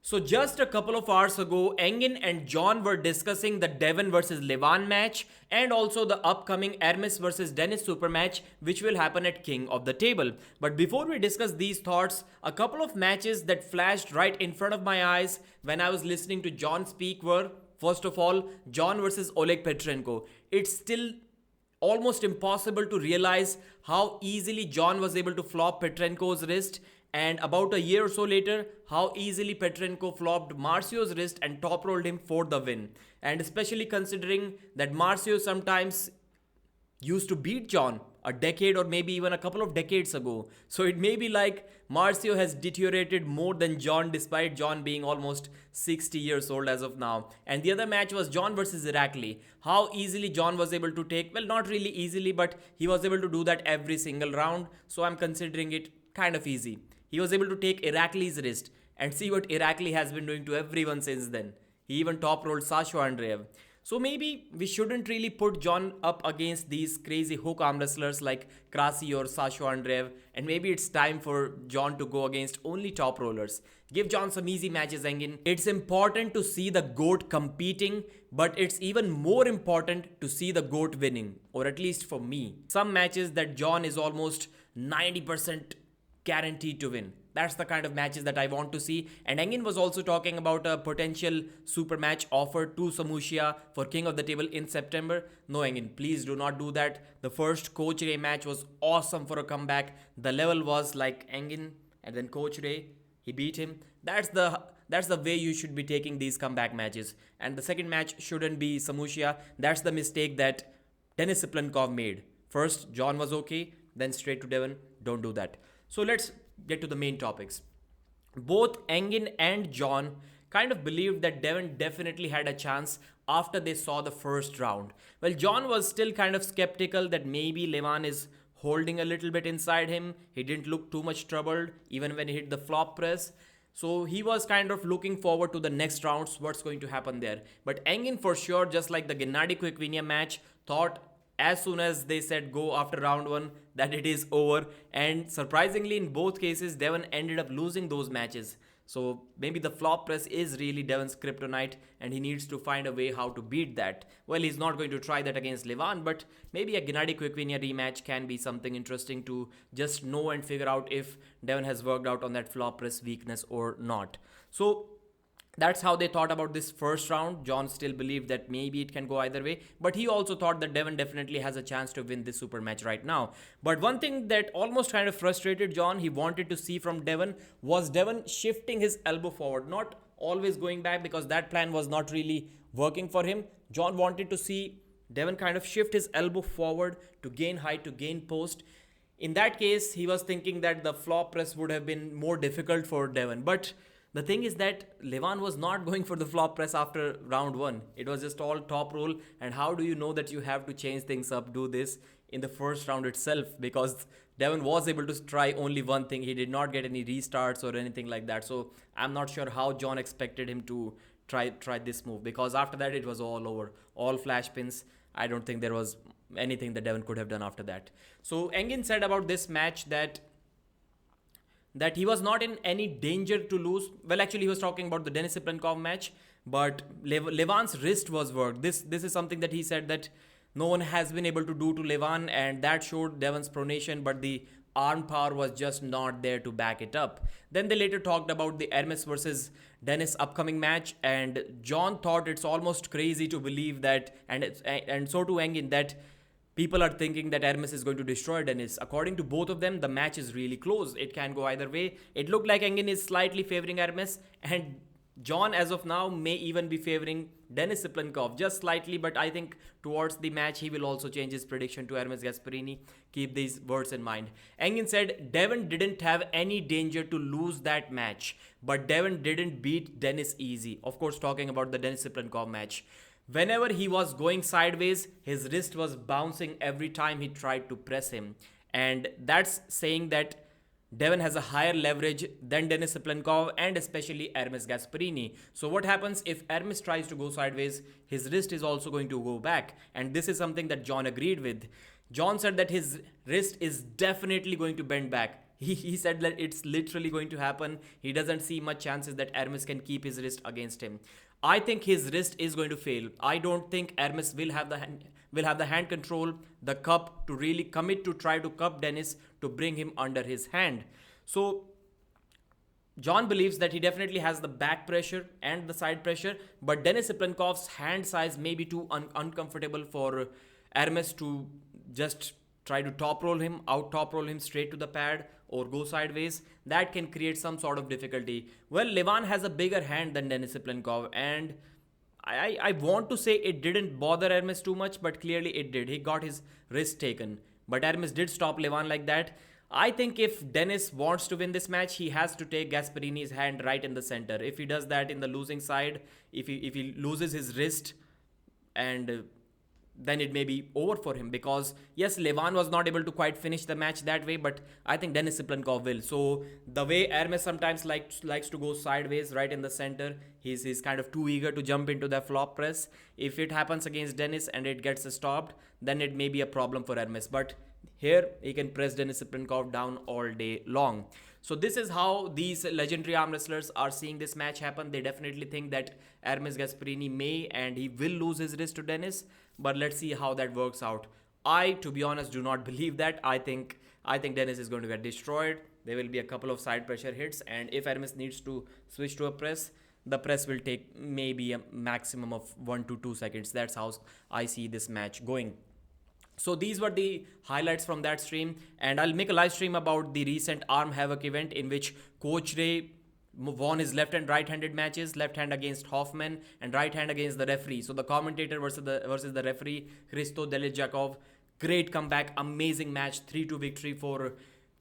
So just a couple of hours ago, Engin and John were discussing the Devon versus Levan match and also the upcoming Hermes versus Dennis super match which will happen at King of the Table. But before we discuss these thoughts, a couple of matches that flashed right in front of my eyes when I was listening to John speak were, first of all, John versus Oleg Petrenko. It's still almost impossible to realize how easily John was able to flop Petrenko's wrist, and about a year or so later, how easily Petrenko flopped Marcio's wrist and top rolled him for the win. And especially considering that Marcio sometimes used to beat John a decade or maybe even a couple of decades ago. So it may be like Marcio has deteriorated more than John despite John being almost 60 years old as of now. And the other match was John versus Irakli. How easily John was able to take, well, not really easily, but he was able to do that every single round. So I'm considering it kind of easy. He was able to take Irakli's wrist and see what Irakli has been doing to everyone since then. He even top rolled Sasha Andreev. So maybe we shouldn't really put John up against these crazy hook arm wrestlers like Krasi or Sasha Andreev, and maybe it's time for John to go against only top rollers. Give John some easy matches, Engin. It's important to see the GOAT competing, but it's even more important to see the GOAT winning, or at least for me. Some matches that John is almost 90% guaranteed to win. That's the kind of matches that I want to see. And Engin was also talking about a potential super match offered to Samushia for King of the Table in September. No, Engin, please do not do that. The first Coach Ray match was awesome for a comeback. The level was like Engin and then Coach Ray, he beat him. That's the way you should be taking these comeback matches. And the second match shouldn't be Samushia. That's the mistake that Denis Siplenkov made. First, John was okay, then straight to Devon. Don't do that. So let's get to the main topics. Both Engin and John kind of believed that Devon definitely had a chance after they saw the first round. Well, John was still kind of skeptical that maybe Levon is holding a little bit inside him. He didn't look too much troubled even when he hit the flop press. So he was kind of looking forward to the next rounds, what's going to happen there. But Engin for sure, just like the Gennady Quickvinia match, thought as soon as they said go after round one that it is over, and surprisingly in both cases Devon ended up losing those matches. So maybe the flop press is really Devon's kryptonite and he needs to find a way how to beat that. Well, he's not going to try that against Levon, but maybe a Gennady Quickvinia rematch can be something interesting to just know and figure out if Devon has worked out on that flop press weakness or not. So that's how they thought about this first round. John still believed that maybe it can go either way, but he also thought that Devon definitely has a chance to win this super match right now. But one thing that almost kind of frustrated John, he wanted to see from Devon, was Devon shifting his elbow forward, not always going back, because that plan was not really working for him. John wanted to see Devon kind of shift his elbow forward to gain height, to gain post. In that case, he was thinking that the flop press would have been more difficult for Devon, but the thing is that Levon was not going for the flop press after round one. It was just all top roll. And how do you know that you have to change things up, do this in the first round itself? Because Devon was able to try only one thing. He did not get any restarts or anything like that. So I'm not sure how John expected him to try this move, because after that it was all over. All flash pins. I don't think there was anything that Devon could have done after that. So Engin said about this match that he was not in any danger to lose. Well, actually, he was talking about the Denis Siplenkov match, but Levon's wrist was worked. This is something that he said that no one has been able to do to Levon, and that showed Devon's pronation, but the arm power was just not there to back it up. Then they later talked about the Hermes versus Dennis upcoming match, and John thought it's almost crazy to believe that, and so too Engin, that people are thinking that Hermes is going to destroy Dennis. According to both of them, the match is really close. It can go either way. It looked like Engin is slightly favoring Hermes, and John as of now may even be favoring Denis Siplenkov just slightly, but I think towards the match he will also change his prediction to Hermes Gasparini. Keep these words in mind. Engin said Devon didn't have any danger to lose that match, but Devon didn't beat Dennis easy. Of course, talking about the Denis Siplenkov match. Whenever he was going sideways, his wrist was bouncing every time he tried to press him. And that's saying that Devon has a higher leverage than Denis Siplenkov and especially Hermes Gasparini. So what happens if Hermes tries to go sideways? His wrist is also going to go back. And this is something that John agreed with. John said that his wrist is definitely going to bend back. he said that it's literally going to happen. He doesn't see much chances that Hermes can keep his wrist against him. I think his wrist is going to fail. I don't think Hermes will have the hand control, the cup to really commit to try to cup Dennis to bring him under his hand. So John believes that he definitely has the back pressure and the side pressure, but Denis Siplenkov's hand size may be too uncomfortable for Hermes to just try to top roll him straight to the pad or go sideways. That can create some sort of difficulty. Well, Levon has a bigger hand than Denis Siplenkov, and I want to say it didn't bother Hermes too much, but clearly it did. He got his wrist taken. But Hermes did stop Levon like that. I think if Dennis wants to win this match, he has to take Gasparini's hand right in the center. If he does that in the losing side, if he loses his wrist, and then it may be over for him, because yes, Levon was not able to quite finish the match that way, but I think Denis Siplenkov will. So the way Hermes sometimes likes to go sideways right in the center, he's kind of too eager to jump into the flop press. If it happens against Dennis and it gets stopped, then it may be a problem for Hermes. But here he can press Denis Siplenkov down all day long. So this is how these legendary arm wrestlers are seeing this match happen. They definitely think that Hermes Gasparini may and he will lose his wrist to Dennis, but let's see how that works out. I, to be honest, do not believe that. I think Dennis is going to get destroyed. There will be a couple of side pressure hits, and if Hermes needs to switch to a press, the press will take maybe a maximum of 1 to 2 seconds. That's how I see this match going. So these were the highlights from that stream, and I'll make a live stream about the recent Arm Havoc event in which Coach Ray won his left and right-handed matches, left hand against Hoffman and right hand against the referee. So the commentator versus the referee, Hristo Delijakov. Great comeback, amazing match, 3-2 victory for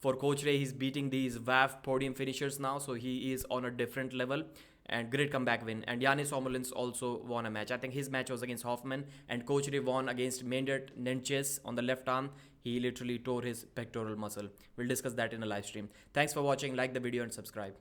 Coach Ray. He's beating these WAF podium finishers now, so he is on a different level. And great comeback win. And Yanis Omolins also won a match. I think his match was against Hoffman, and Coach Ray won against Mendert Nenches on the left arm. He literally tore his pectoral muscle. We'll discuss that in a live stream. Thanks for watching. Like the video and subscribe.